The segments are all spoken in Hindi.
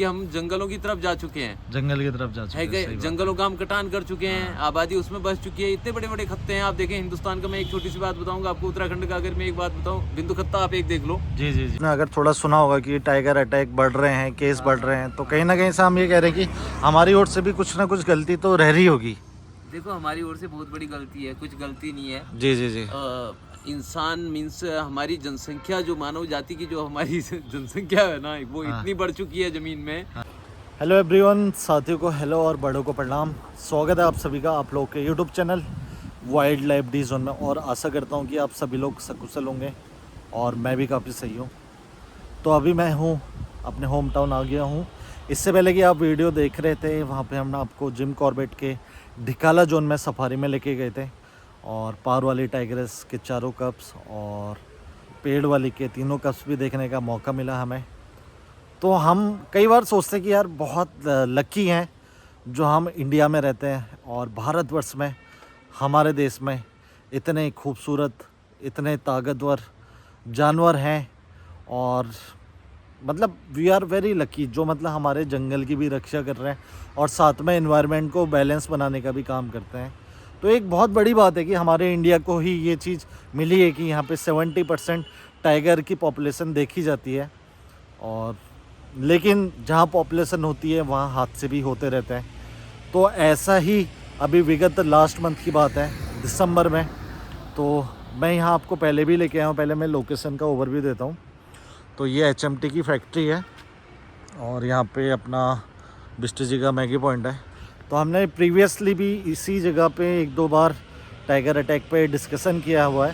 कि हम जंगलों की तरफ जा चुके हैं, जंगल की तरफ जा चुके हैं, सही बात। जंगलों का हम कटान कर चुके हैं, आबादी उसमें बस चुकी है, इतने बड़े बड़े खत्ते हैं। आप देखें हिंदुस्तान का, मैं एक छोटी सी बात बताऊंगा आपको, उत्तराखंड का अगर मैं एक बात बताऊं, बिंदु खत्ता आप एक देख लो। जी जी जी। अगर थोड़ा सुना होगा कि टाइगर अटैक बढ़ रहे हैं, केस बढ़ रहे हैं, तो कहीं ना कहीं से हम ये कह रहे हैं कि हमारी ओर से भी कुछ ना कुछ गलती तो रह रही होगी। देखो हमारी ओर से बहुत बड़ी गलती है, कुछ गलती नहीं है। जी जी जी। इंसान मीन्स हमारी जनसंख्या, जो मानव जाति की जो हमारी जनसंख्या है ना, वो इतनी बढ़ चुकी है जमीन में। हेलो एवरीवन, साथियों को हेलो और बड़ों को प्रणाम। स्वागत है आप सभी का आप लोग के YouTube channel wild life D zone में, और आशा करता हूँ कि आप सभी लोग सकुशल होंगे और मैं भी काफ़ी सही हूँ। तो अभी मैं हूँ अपने होम टाउन आ गया हूँ। इससे पहले कि आप वीडियो देख रहे थे, वहाँ पे हम आपको जिम कॉर्बेट के ढिकाला जोन में सफारी में लेके गए थे, और पार वाली टाइगर्स के चारों कप्स और पेड़ वाली के तीनों कप्स भी देखने का मौका मिला हमें। तो हम कई बार सोचते हैं कि यार बहुत लकी हैं जो हम इंडिया में रहते हैं और भारतवर्ष में, हमारे देश में इतने खूबसूरत, इतने ताकतवर जानवर हैं, और मतलब वी आर वेरी लकी जो मतलब हमारे जंगल की भी रक्षा कर रहे हैं और साथ में एनवायरनमेंट को बैलेंस बनाने का भी काम करते हैं। तो एक बहुत बड़ी बात है कि हमारे इंडिया को ही ये चीज़ मिली है कि यहाँ पे 70% टाइगर की पॉपुलेशन देखी जाती है, और लेकिन जहाँ पॉपुलेशन होती है वहाँ हादसे भी होते रहते हैं। तो ऐसा ही अभी विगत लास्ट मंथ की बात है, दिसंबर में, तो मैं यहाँ आपको पहले भी लेके आया हूँ। पहले मैं लोकेशन का ओवरव्यू देता हूँ। तो ये HMT की फैक्ट्री है और यहाँ पे अपना बिस्टी जी का मैगी पॉइंट है। तो हमने प्रीवियसली भी इसी जगह पे एक दो बार टाइगर अटैक पे डिस्कशन किया हुआ है।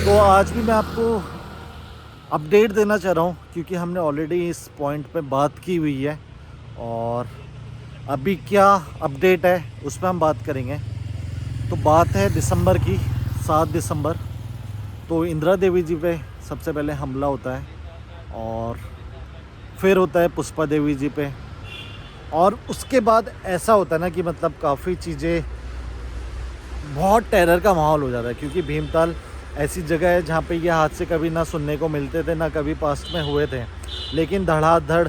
तो आज भी मैं आपको अपडेट देना चाह रहा हूँ, क्योंकि हमने ऑलरेडी इस पॉइंट पे बात की हुई है, और अभी क्या अपडेट है उस पर हम बात करेंगे। तो बात है दिसंबर की, 7 दिसंबर। तो इंदिरा देवी जी पे सबसे पहले हमला होता है, और फिर होता है पुष्पा देवी जी पे, और उसके बाद ऐसा होता है ना कि मतलब काफ़ी चीज़ें, बहुत टेरर का माहौल हो जाता है, क्योंकि भीमताल ऐसी जगह है जहाँ पे ये हादसे कभी ना सुनने को मिलते थे, ना कभी पास्ट में हुए थे, लेकिन धड़ाधड़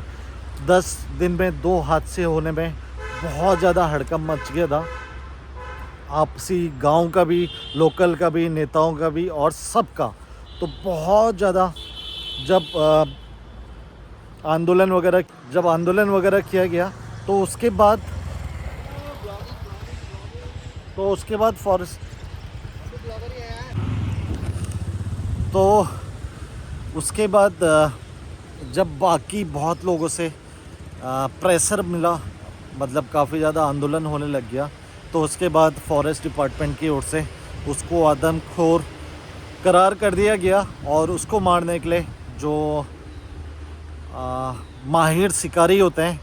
10 दिन में 2 हादसे होने में बहुत ज़्यादा हड़कंप मच गया था, आपसी गांव का भी, लोकल का भी, नेताओं का भी, और सबका। तो बहुत ज़्यादा जब आंदोलन वगैरह किया गया, तो उसके बाद फॉरेस्ट, तो उसके बाद जब बाकी बहुत लोगों से प्रेशर मिला, मतलब काफ़ी ज़्यादा आंदोलन होने लग गया, तो उसके बाद फॉरेस्ट डिपार्टमेंट की ओर से उसको आदमखोर करार कर दिया गया, और उसको मारने के लिए जो माहिर शिकारी होते हैं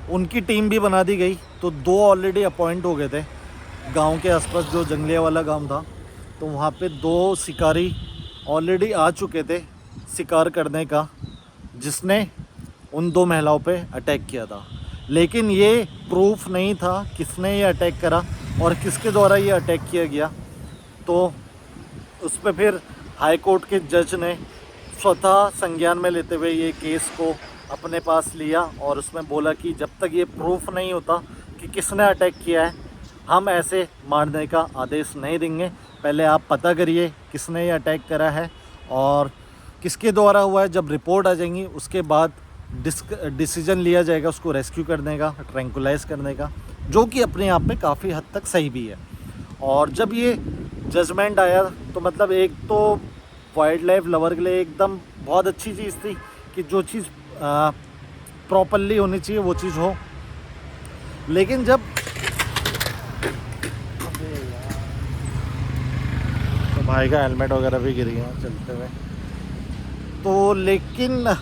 उनकी टीम भी बना दी गई। तो 2 ऑलरेडी अपॉइंट हो गए थे गांव के आसपास, जो जंगलिया वाला गांव था, तो वहाँ पे 2 शिकारी ऑलरेडी आ चुके थे शिकार करने का, जिसने उन 2 महिलाओं पे अटैक किया था। लेकिन ये प्रूफ नहीं था किसने ये अटैक करा और किसके द्वारा ये अटैक किया गया। तो उस पर फिर हाई कोर्ट के जज ने स्वतः संज्ञान में लेते हुए ये केस को अपने पास लिया, और उसमें बोला कि जब तक ये प्रूफ नहीं होता कि किसने अटैक किया है, हम ऐसे मारने का आदेश नहीं देंगे। पहले आप पता करिए किसने ये अटैक करा है और किसके द्वारा हुआ है। जब रिपोर्ट आ जाएंगी उसके बाद डिसीजन लिया जाएगा उसको रेस्क्यू करने का, ट्रैंकुलाइज करने का, जो कि अपने आप में काफ़ी हद तक सही भी है। और जब ये जजमेंट आया, तो मतलब एक तो वाइल्ड लाइफ लवर के लिए एकदम बहुत अच्छी चीज़ थी कि जो चीज़ प्रॉपरली होनी चाहिए वो चीज़ हो। लेकिन जब तो भाई का हेलमेट वगैरह भी गिर गया चलते हुए, तो लेकिन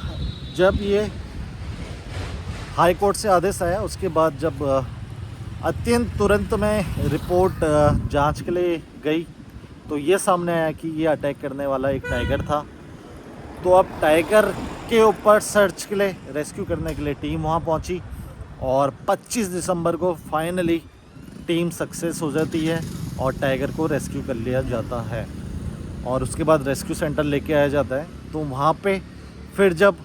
जब ये हाई कोर्ट से आदेश आया, उसके बाद जब अत्यंत तुरंत में रिपोर्ट जांच के लिए गई, तो ये सामने आया कि ये अटैक करने वाला एक टाइगर था। तो अब टाइगर के ऊपर सर्च के लिए, रेस्क्यू करने के लिए टीम वहाँ पहुँची, और 25 दिसंबर को फाइनली टीम सक्सेस हो जाती है और टाइगर को रेस्क्यू कर लिया जाता है, और उसके बाद रेस्क्यू सेंटर लेके आया जाता है। तो वहाँ पे फिर जब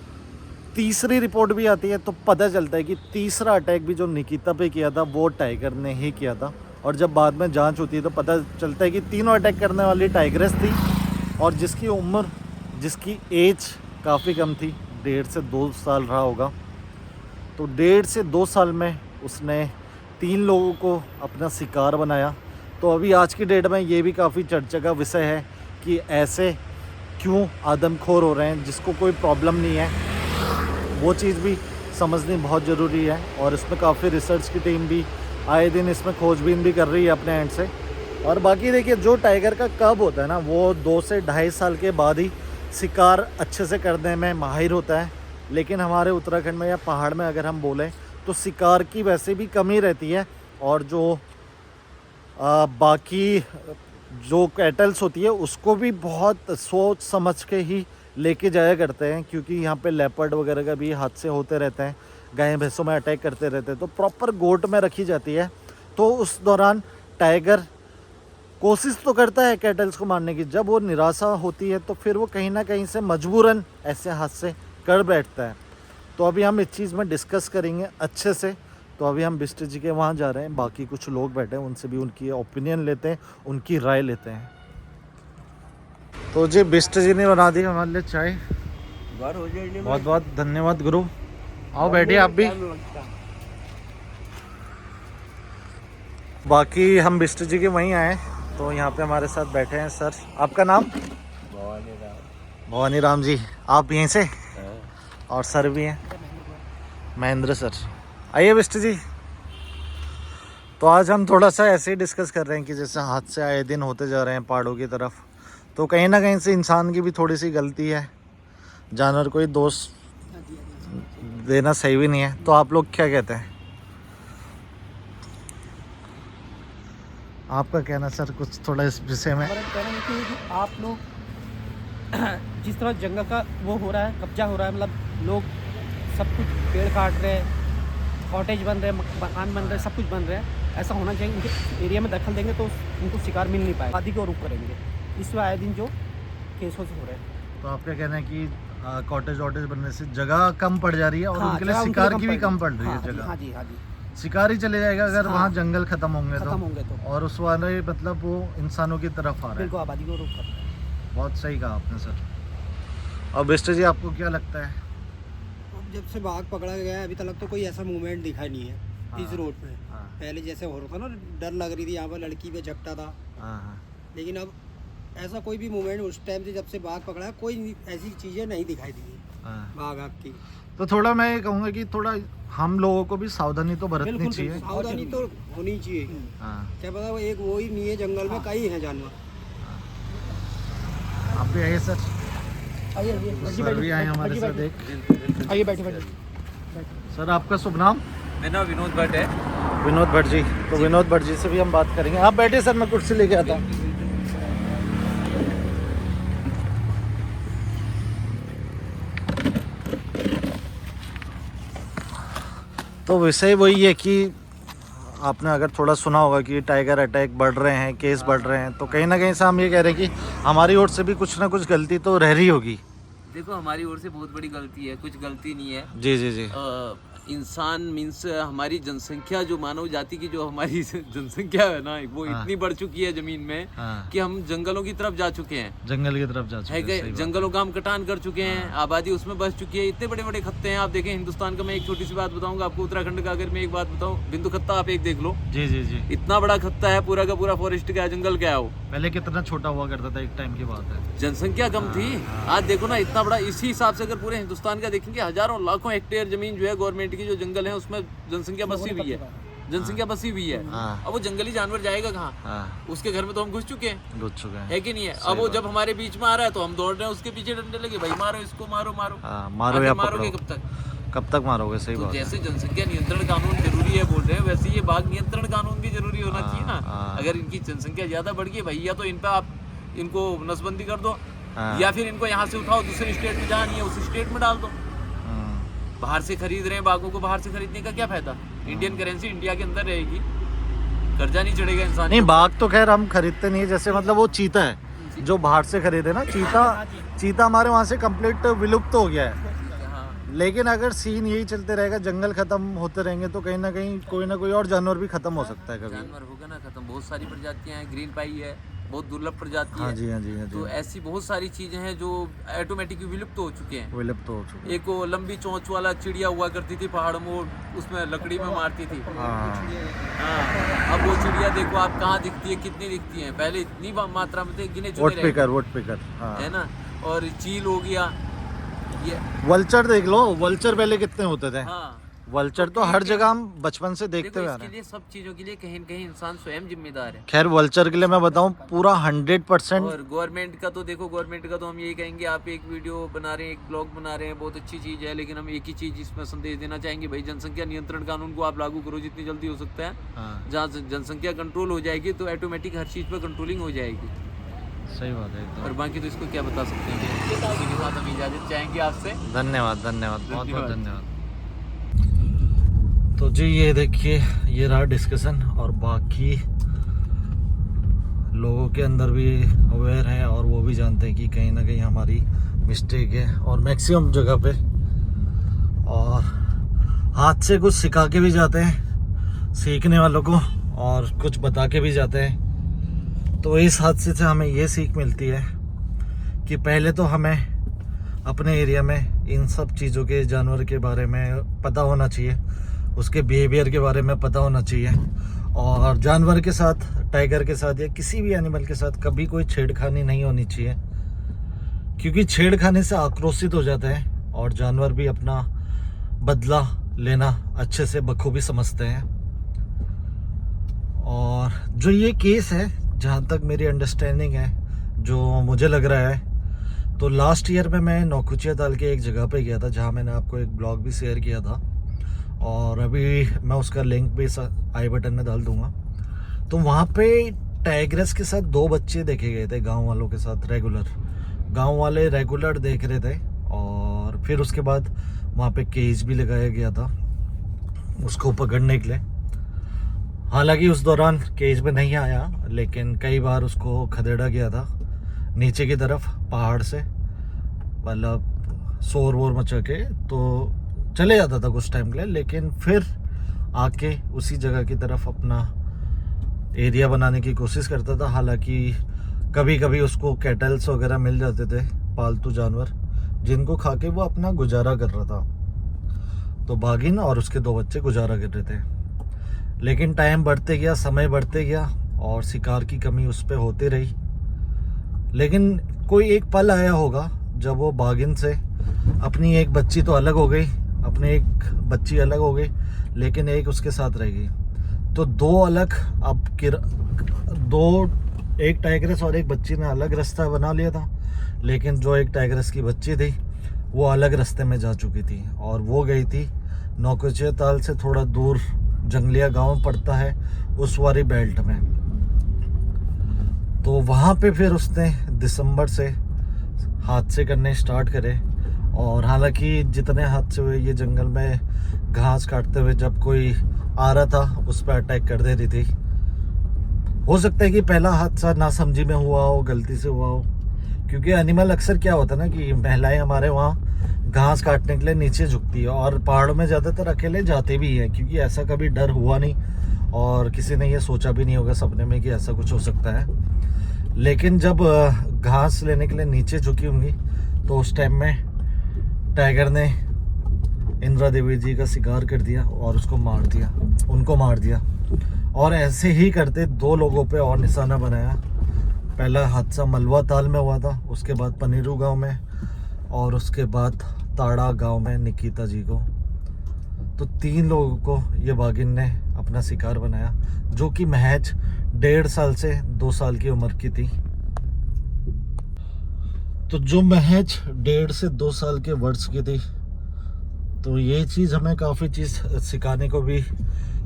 तीसरी रिपोर्ट भी आती है तो पता चलता है कि तीसरा अटैक भी जो निकिता पे किया था वो टाइगर ने ही किया था। और जब बाद में जांच होती है तो पता चलता है कि तीनों अटैक करने वाली टाइग्रेस थी और जिसकी उम्र, जिसकी एज काफ़ी कम थी, 1.5 से 2 साल रहा होगा। तो 1.5 से 2 साल में उसने 3 लोगों को अपना शिकार बनाया। तो अभी आज की डेट में ये भी काफ़ी चर्चा का विषय है कि ऐसे क्यों आदमखोर हो रहे हैं जिसको कोई प्रॉब्लम नहीं है, वो चीज़ भी समझनी बहुत ज़रूरी है। और इसमें काफ़ी रिसर्च की टीम भी आए दिन इसमें खोजबीन भी कर रही है अपने एंड से। और बाकी देखिए, जो टाइगर का कब होता है ना, वो 2 से 2.5 साल के बाद ही शिकार अच्छे से करने में माहिर होता है। लेकिन हमारे उत्तराखंड में या पहाड़ में अगर हम बोलें तो शिकार की वैसे भी कमी रहती है। और जो बाकी जो कैटल्स होती है उसको भी बहुत सोच समझ के ही लेके जाया करते हैं, क्योंकि यहाँ पे लेपर्ड वगैरह का भी हादसे होते रहते हैं, गाय भैंसों में अटैक करते रहते हैं। तो प्रॉपर गोट में रखी जाती है। तो उस दौरान टाइगर कोशिश तो करता है कैटल्स को मारने की, जब वो निराशा होती है तो फिर वो कहीं ना कहीं से मजबूरन ऐसे हादसे कर बैठता है। तो अभी हम इस चीज़ में डिस्कस करेंगे अच्छे से। तो अभी हम बिष्ट जी के वहाँ जा रहे हैं, बाकी कुछ लोग बैठे हैं, उनसे भी उनकी ओपिनियन लेते हैं, उनकी राय लेते हैं। तो जी बिष्ट जी ने बना दी हमारे लिए चाय, बहुत बहुत धन्यवाद गुरु। आओ बैठिए आप भी। बाकी हम बिष्ट जी के वहीं आए, तो यहाँ पे हमारे साथ बैठे हैं सर। आपका नाम? भवानी राम जी। आप यहीं से? और सर भी हैं, महेंद्र सर। आइए बिष्ट जी। तो आज हम थोड़ा सा ऐसे ही डिस्कस कर रहे हैं कि जैसे हादसे आए दिन होते जा रहे हैं पहाड़ों की तरफ, तो कहीं ना कहीं से इंसान की भी थोड़ी सी गलती है, जानवर को ही दोष देना सही भी नहीं है। तो आप लोग क्या कहते हैं? आपका कहना सर कुछ थोड़ा इस विषय में? हमारा कहना है कि आप लोग जिस तरह जंगल का वो हो रहा है, कब्जा हो रहा है, मतलब लोग सब कुछ पेड़ काट रहे हैं, कॉटेज बन रहे हैं, मकान बन रहे हैं, सब कुछ बन रहे हैं। ऐसा होना चाहिए, उनके एरिया में दखल देंगे तो उनको शिकार मिल नहीं पाएगा, आदि को रुक करेंगे। इसमें आए दिन जो केसों से हो रहे हैं। तो आपका कहना है कि कॉटेज वॉटेज बनने से जगह कम पड़ जा रही है और हाँ, उनके लिए जगह शिकार उनके की लिए भी कम पड़ रही है जगह। हाँ जी, हाँ जी। शिकार ही चले जाएगा अगर हाँ, वहाँ जंगल खत्म होंगे तो और उस वाले मतलब वो इंसानों की तरफ आ रहा है। बिल्कुल आबादी को रुक कर रहे हैं। बहुत सही कहा आपने सर। और बिष्ट जी आपको क्या लगता है? अब जब से बाघ पकड़ा गया है अभी तक तो कोई ऐसा मूवमेंट दिखा नहीं है इस हाँ, रोड पे। हाँ, पहले जैसे हो रहा था ना, डर लग रही थी, यहाँ पर लड़की पे झपटा था। हाँ, लेकिन अब ऐसा कोई भी मूवमेंट उस टाइम से जब से बाघ पकड़ा है कोई ऐसी चीज़ें नहीं दिखाई दी हाँ। बाघ आग की। तो थोड़ा मैं ये कहूँगा कि थोड़ा हम लोगों को भी सावधानी तो बरतनी बिल्कुल, चाहिए। सावधानी तो होनी चाहिए। हाँ, क्या पता वो एक वो ही नहीं है, जंगल में कई हैं जानवर। आप भी आइए सर। आइए सर भी आए हमारे साथ एक। आइए बैठिए। सर आपका शुभ नाम? मेरा नाम विनोद भट्ट है। विनोद भट्ट जी। तो विनोद भट्ट जी से भी हम बात करेंगे। आप बैठे सर, मैं कुर्सी लेके आता हूँ। तो विषय वही है कि आपने अगर थोड़ा सुना होगा कि टाइगर अटैक बढ़ रहे हैं, केस बढ़ रहे हैं, तो कहीं ना कहीं से हम ये कह रहे हैं कि हमारी ओर से भी कुछ ना कुछ गलती तो रह रही होगी। देखो, हमारी ओर से बहुत बड़ी गलती है, कुछ गलती नहीं है। जी जी जी। इंसान मीन्स हमारी जनसंख्या, जो मानव जाति की जो हमारी जनसंख्या है ना, वो हाँ। इतनी बढ़ चुकी है जमीन में हाँ। कि हम जंगलों की तरफ जा चुके हैं। जंगल की तरफ जा चुके है हैं, कि सही बात। जंगलों का हम कटान कर चुके हैं, आबादी उसमें बस चुकी है। इतने बड़े बड़े खत्ते हैं, आप देखें हिंदुस्तान का। मैं एक छोटी सी बात बताऊंगा आपको, उत्तराखंड का अगर मैं एक बात बताऊं, बिंदु खत्ता आप एक देख लो। जी जी जी। इतना बड़ा खत्ता है, पूरा का पूरा फॉरेस्ट का जंगल क्या है वो। पहले कितना छोटा हुआ करता था, एक टाइम की बात है। जनसंख्या कम थी, आज देखो ना इतना बड़ा। इसी हिसाब से अगर पूरे हिंदुस्तान का देखेंगे, हजारों लाखों हेक्टेयर जमीन जो है गवर्नमेंट की, जो जंगल है उसमें जनसंख्या बसी हुई है। जनसंख्या बसी हुई है। हाँ। अब वो जंगली जानवर जाएगा कहाँ? हाँ, उसके घर में तो हम घुस चुके हैं, घुस चुके हैं। है कि नहीं है? अब वो जब हमारे बीच में आ रहा है तो हम दौड़ रहे हैं उसके पीछे, डंडे लगे, भाई मारो इसको, मारो मारो। हाँ, मारो आखिर या मारोगे पकड़ो। कब तक? कब तक मारोगे? सही तो बात है। जैसे जनसंख्या नियंत्रण कानून जरूरी है बोल रहे हैं, वैसे ये बाघ नियंत्रण कानून भी जरूरी होना चाहिए ना। हाँ। अगर इनकी जनसंख्या ज्यादा बढ़ गई भैया, तो इन पे आप इनको नसबंदी कर दो, हाँ। या फिर इनको यहाँ से उठाओ, दूसरे स्टेट में जहाँ नहीं है उस स्टेट में डाल दो। बाहर से खरीद रहे हैं बाघों को, बाहर से खरीदने का क्या फायदा? इंडियन करेंसी इंडिया के अंदर रहेगी, कर्जा नहीं चढ़ेगा इंसान। नहीं, बाघ तो खैर हम खरीदते नहीं, जैसे मतलब वो चीता है जो बाहर से खरीदे ना, चीता हमारे वहाँ से कंप्लीट विलुप्त हो गया है। हाँ। लेकिन अगर सीन यही चलते रहेगा, जंगल खत्म होते रहेंगे, तो कहीं ना कहीं कोई ना कोई और जानवर भी खत्म हो सकता है कभी। जानवर होगा ना खत्म, बहुत सारी प्रजातियां हैं, ग्रीन पाई है बहुत दुर्लभ प्रजाति हाँ है। जी, हाँ जी, हाँ तो जी, ऐसी बहुत सारी चीजें हैं जो ऑटोमेटिक विलुप्त हो चुके हैं। विलुप्त हो चुके हैं। एक वो लंबी चोंच वाला चिड़िया हुआ करती थी पहाड़ों में, वो उसमें लकड़ी में मारती थी। हाँ हाँ, अब वो चिड़िया देखो आप कहाँ दिखती है, कितनी दिखती है, पहले इतनी मात्रा में थे गिने चुने रह गए, वुड पिकर, हाँ। है ना। और चील हो गया ये, वल्चर देख लो, वल्चर पहले कितने होते थे। हाँ। वल्चर तो हर जगह हम बचपन से देखते देखो हुए आ इसके रहे हैं। लिए सब चीजों के लिए कहीं न कहीं इंसान स्वयं जिम्मेदार है। खैर वल्चर के लिए मैं बताऊं पूरा 100%। और गवर्नमेंट का तो देखो, गवर्नमेंट का तो हम यही कहेंगे, आप एक वीडियो बना रहे हैं, एक ब्लॉग बना रहे हैं, बहुत अच्छी चीज़ है, लेकिन हम एक ही चीज़ इसमें संदेश देना चाहेंगे, भाई जनसंख्या नियंत्रण कानून को आप लागू करो जितनी जल्दी हो सकता है। हाँ, जहाँ जनसंख्या कंट्रोल हो जाएगी तो ऑटोमेटिक हर चीज़ पर कंट्रोलिंग हो जाएगी। सही बात है एकदम। और बाकी तो इसको क्या बता सकते हैं। इसी के साथ हम इजाज़त चाहेंगे आपसे। धन्यवाद, धन्यवाद, बहुत बहुत धन्यवाद। धन्यवाद। तो जी ये देखिए, ये रहा डिस्कशन, और बाकी लोगों के अंदर भी अवेयर है और वो भी जानते हैं कि कहीं ना कहीं हमारी मिस्टेक है, और मैक्सिमम जगह पे, और हाथ से कुछ सिखा के भी जाते हैं सीखने वालों को, और कुछ बता के भी जाते हैं। तो इस हादसे से हमें ये सीख मिलती है कि पहले तो हमें अपने एरिया में इन सब चीज़ों के, जानवर के बारे में पता होना चाहिए, उसके बिहेवियर के बारे में पता होना चाहिए, और जानवर के साथ, टाइगर के साथ या किसी भी एनिमल के साथ कभी कोई छेड़खानी नहीं होनी चाहिए, क्योंकि छेड़खानी से आक्रोशित हो जाते हैं और जानवर भी अपना बदला लेना अच्छे से बखूबी समझते हैं। और जो ये केस है, जहाँ तक मेरी अंडरस्टैंडिंग है, जो मुझे लग रहा है, तो लास्ट ईयर में मैं नौकुचिया ताल के एक जगह पे गया था, जहाँ मैंने आपको एक ब्लॉग भी शेयर किया था, और अभी मैं उसका लिंक भी आई बटन में डाल दूंगा। तो वहाँ पे टाइग्रेस के साथ 2 बच्चे देखे गए थे गांव वालों के साथ, रेगुलर गांव वाले रेगुलर देख रहे थे, और फिर उसके बाद वहाँ पे केज भी लगाया गया था उसको पकड़ने के लिए। हालांकि उस दौरान केज में नहीं आया, लेकिन कई बार उसको खदेड़ा गया था नीचे की तरफ पहाड़ से, मतलब शोर वोर मचा के, तो चले जाता था कुछ टाइम के लिए, लेकिन फिर आके उसी जगह की तरफ अपना एरिया बनाने की कोशिश करता था। हालांकि कभी कभी उसको कैटल्स वगैरह मिल जाते थे, पालतू जानवर, जिनको खा के वो अपना गुजारा कर रहा था। तो बागिन और उसके 2 बच्चे गुजारा कर रहे थे। लेकिन टाइम बढ़ते गया, समय बढ़ते गया, और शिकार की कमी उस पर होती रही। लेकिन कोई एक पल आया होगा जब वो बागिन से अपनी एक बच्ची तो अलग हो गई, अपनी एक बच्ची अलग हो गई, लेकिन एक उसके साथ रह गई। तो 2 अलग, अब एक टाइग्रेस और एक बच्ची ने अलग रास्ता बना लिया था, लेकिन जो एक टाइग्रेस की बच्ची थी वो अलग रास्ते में जा चुकी थी, और वो गई थी नौकुचिया ताल से थोड़ा दूर, जंगलिया गांव पड़ता है उस वाली बेल्ट में। तो वहाँ पे फिर उसने दिसंबर से हादसे करने स्टार्ट करे, और हालांकि जितने हादसे हुए, ये जंगल में घास काटते हुए जब कोई आ रहा था उस पर अटैक कर दे रही थी। हो सकता है कि पहला हादसा नासमझी में हुआ हो, गलती से हुआ हो, क्योंकि एनिमल अक्सर क्या होता है ना कि महिलाएं हमारे वहाँ घास काटने के लिए नीचे झुकती है, और पहाड़ों में ज़्यादातर अकेले जाते भी हैं, क्योंकि ऐसा कभी डर हुआ नहीं और किसी ने ये सोचा भी नहीं होगा सपने में कि ऐसा कुछ हो सकता है। लेकिन जब घास लेने के लिए नीचे झुकी होंगी, तो उस टाइम में टाइगर ने इंदिरा देवी जी का शिकार कर दिया और उनको मार दिया। और ऐसे ही करते 2 लोगों पे और निशाना बनाया। पहला हादसा मलवा ताल में हुआ था, उसके बाद पनीरू गांव में, और उसके बाद ताड़ा गांव में निकिता जी को। तो 3 लोगों को ये बागिन ने अपना शिकार बनाया, जो कि महज 1.5 साल से 2 साल की उम्र की थी। तो जो महज 1.5 से 2 साल के वर्ष की थी, तो ये चीज़ हमें काफ़ी चीज़ सिखाने को भी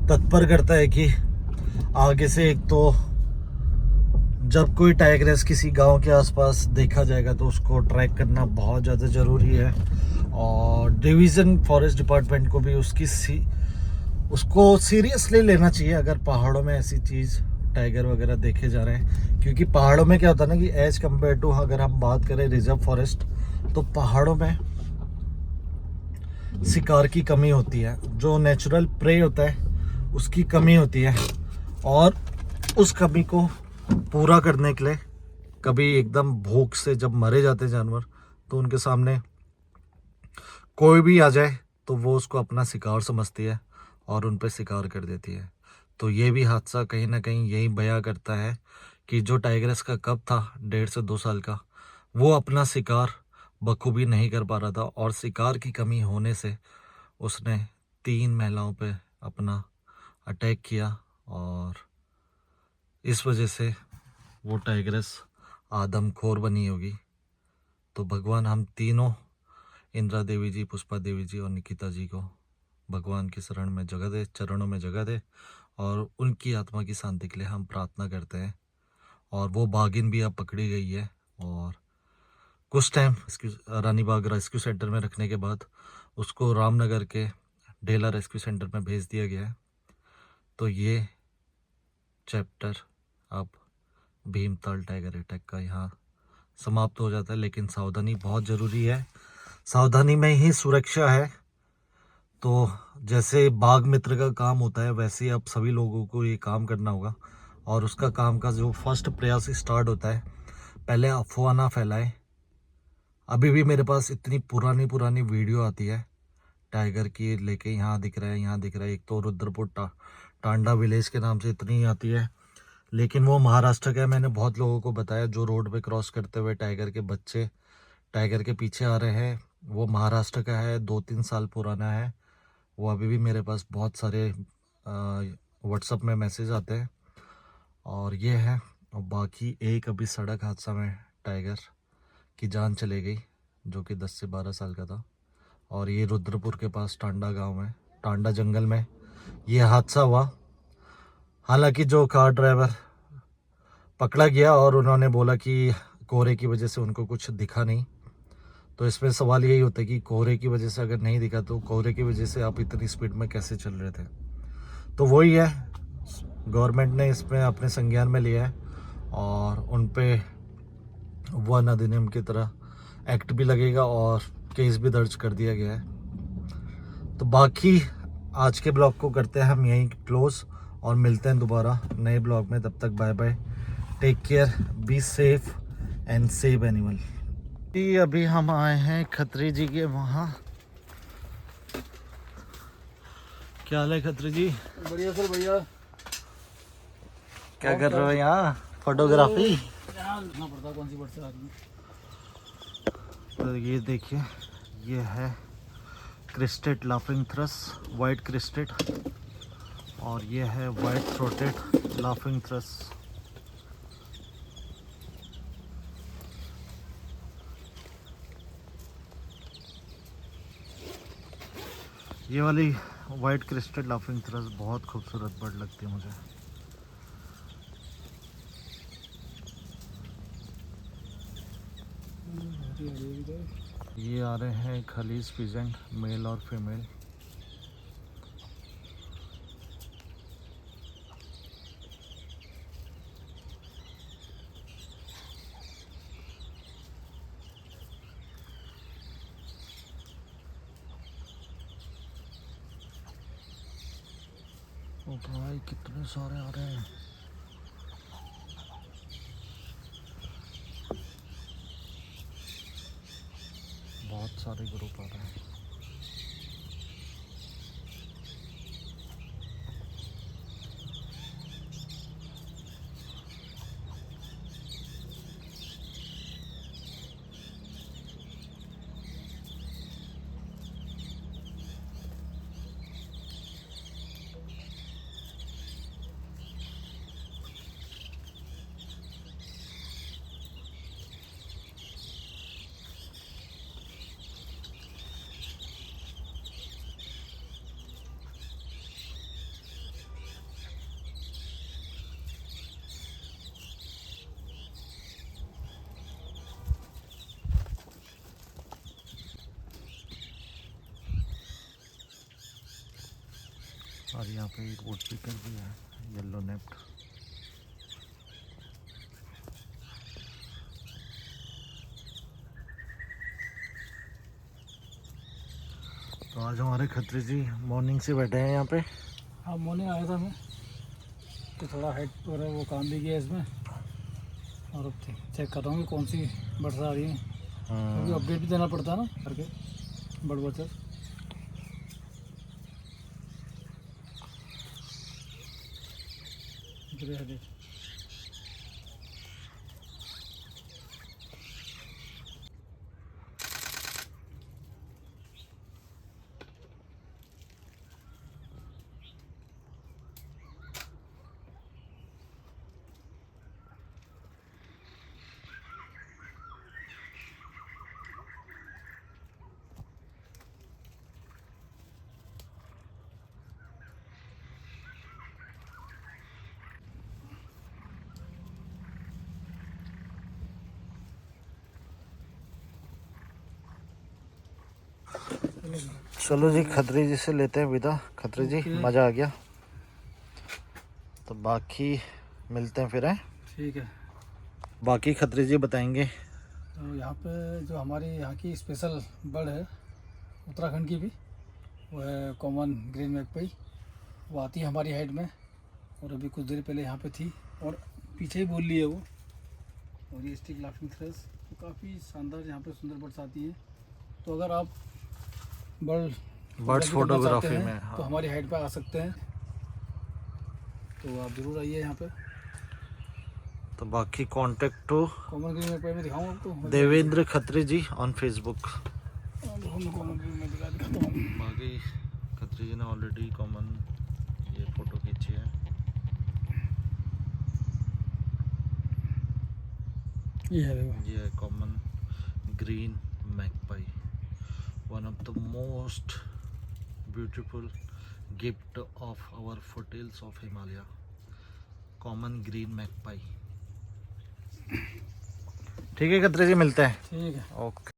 तत्पर करता है कि आगे से, एक तो जब कोई टाइग्रेस किसी गांव के आसपास देखा जाएगा तो उसको ट्रैक करना बहुत ज़्यादा ज़रूरी है, और डिवीज़न फॉरेस्ट डिपार्टमेंट को भी उसको सीरियसली लेना चाहिए अगर पहाड़ों में ऐसी चीज़ टाइगर वगैरह देखे जा रहे हैं। क्योंकि पहाड़ों में क्या होता है ना कि एज कम्पेयर टू, अगर हम बात करें रिजर्व फॉरेस्ट, तो पहाड़ों में शिकार की कमी होती है, जो नेचुरल प्रे होता है उसकी कमी होती है, और उस कमी को पूरा करने के लिए कभी एकदम भूख से जब मरे जाते हैं जानवर, तो उनके सामने कोई भी आ जाए तो वो उसको अपना शिकार समझती है और उन पर शिकार कर देती है। तो ये भी हादसा कहीं ना कहीं यही बयां करता है कि जो टाइग्रेस का कब था 1.5 से 2 साल का, वो अपना शिकार बखूबी नहीं कर पा रहा था, और शिकार की कमी होने से उसने 3 महिलाओं पे अपना अटैक किया, और इस वजह से वो टाइग्रेस आदमखोर बनी होगी। तो भगवान हम तीनों, इंदिरा देवी जी, पुष्पा देवी जी और निकिता जी को भगवान की शरण में जगह दे, चरणों में जगह दे, और उनकी आत्मा की शांति के लिए हम प्रार्थना करते हैं। और वो बागिन भी अब पकड़ी गई है, और कुछ टाइम रानी बाग रेस्क्यू सेंटर में रखने के बाद उसको रामनगर के ढेला रेस्क्यू सेंटर में भेज दिया गया है। तो ये चैप्टर अब भीमताल टाइगर अटैक का यहाँ समाप्त हो जाता है, लेकिन सावधानी बहुत ज़रूरी है, सावधानी में ही सुरक्षा है। तो जैसे बाघ मित्र का काम होता है, वैसे ही अब सभी लोगों को ये काम करना होगा, और उसका काम का जो फर्स्ट प्रयास स्टार्ट होता है, पहले अफवाह ना फैलाए। अभी भी मेरे पास इतनी पुरानी वीडियो आती है टाइगर की लेके, यहाँ दिख रहा है, यहाँ दिख रहा है। एक तो रुद्रपुर टांडा विलेज के नाम से इतनी आती है, लेकिन वो महाराष्ट्र का है। मैंने बहुत लोगों को बताया जो रोड पे क्रॉस करते हुए टाइगर के बच्चे टाइगर के पीछे आ रहे हैं, वो महाराष्ट्र का है, 2-3 साल पुराना है। वो अभी भी मेरे पास बहुत सारे व्हाट्सअप में मैसेज आते हैं, और ये है। और बाकी एक अभी सड़क हादसा में टाइगर की जान चली गई, जो कि 10 से 12 साल का था, और ये रुद्रपुर के पास टांडा गांव में, टांडा जंगल में ये हादसा हुआ। हालांकि जो कार ड्राइवर पकड़ा गया, और उन्होंने बोला कि कोहरे की वजह से उनको कुछ दिखा नहीं। तो इसमें सवाल यही होता है कि कोहरे की वजह से अगर नहीं दिखा, तो कोहरे की वजह से आप इतनी स्पीड में कैसे चल रहे थे? तो वही है, गवर्नमेंट ने इसमें अपने संज्ञान में लिया है, और उन पे वन अधिनियम की तरह एक्ट भी लगेगा, और केस भी दर्ज कर दिया गया है। तो बाकी आज के ब्लॉग को करते हैं हम यहीं क्लोज, और मिलते हैं दोबारा नए ब्लॉग में। तब तक bye bye, take care, be safe and save animal. अभी हम आए हैं खत्री जी के वहाँ। क्या हाल है खत्री जी? बढ़िया सर बढ़िया। क्या कर रहे हो यहाँ? फोटोग्राफी? लिखना पड़ता कौन सी वर्ड से आदमी। तो ये देखिए, ये है क्रिस्टेड लाफिंग थ्रस, वाइट क्रिस्टेड, और ये है वाइट थ्रोटेड लाफिंग थ्रस। ये वाली वाइट क्रिस्टेड लाफिंग थ्रस बहुत खूबसूरत बर्ड लगती है मुझे। ये आ रहे हैं खलीज पिजेंट, मेल और फीमेल। ओ भाई कितने सारे आ रहे हैं। बहुत सारे ग्रुप आ रहे हैं। और यहाँ पे एक वुड पिकर भी है, येलो नेप्ड। तो आज हमारे खत्री जी मॉर्निंग से बैठे हैं यहाँ पे। हाँ मॉर्निंग आया था मैं, तो थोड़ा हाइट पर वो काम भी किया इसमें, और अब चेक कर रहा हूँ कि कौन सी बर्ड्स आ रही हैं, क्योंकि अपडेट भी देना पड़ता है ना करके बर्ड वॉचर। चलो जी खत्री जी से लेते हैं विदा। खत्री जी मज़ा आ गया, तो बाकी मिलते हैं फिर हैं। ठीक है। बाकी खत्री जी बताएंगे। तो यहाँ पे जो हमारी यहाँ की स्पेशल बर्ड है उत्तराखंड की भी, वो है कॉमन ग्रीन मैकपाई। वो आती है हमारी हाइट में, और अभी कुछ देर पहले यहाँ पे थी और पीछे ही बोल ली है वो। और ये स्टिक लाफिंग थ्रेश, तो काफ़ी शानदार यहाँ पे सुंदर बर्ड्स आती है। तो अगर आप बर्ड्स फोटोग्राफी में तो हमारी हाइट पे आ सकते हैं, तो आप ज़रूर आइए यहाँ पे। तो बाकी contact to common green magpie में दिखाऊँ आपको, Devendra Khatri ji on Facebook. Common green में दिखाता हूँ। बाकी खत्री जी ने ऑलरेडी कॉमन ये फोटो खींची है। ये है देखो, ये है common green magpie, one of the most beautiful gift of our foothills of Himalaya, common green magpie. ठीक है खत्री जी, मिलते हैं। ठीक है। ओके।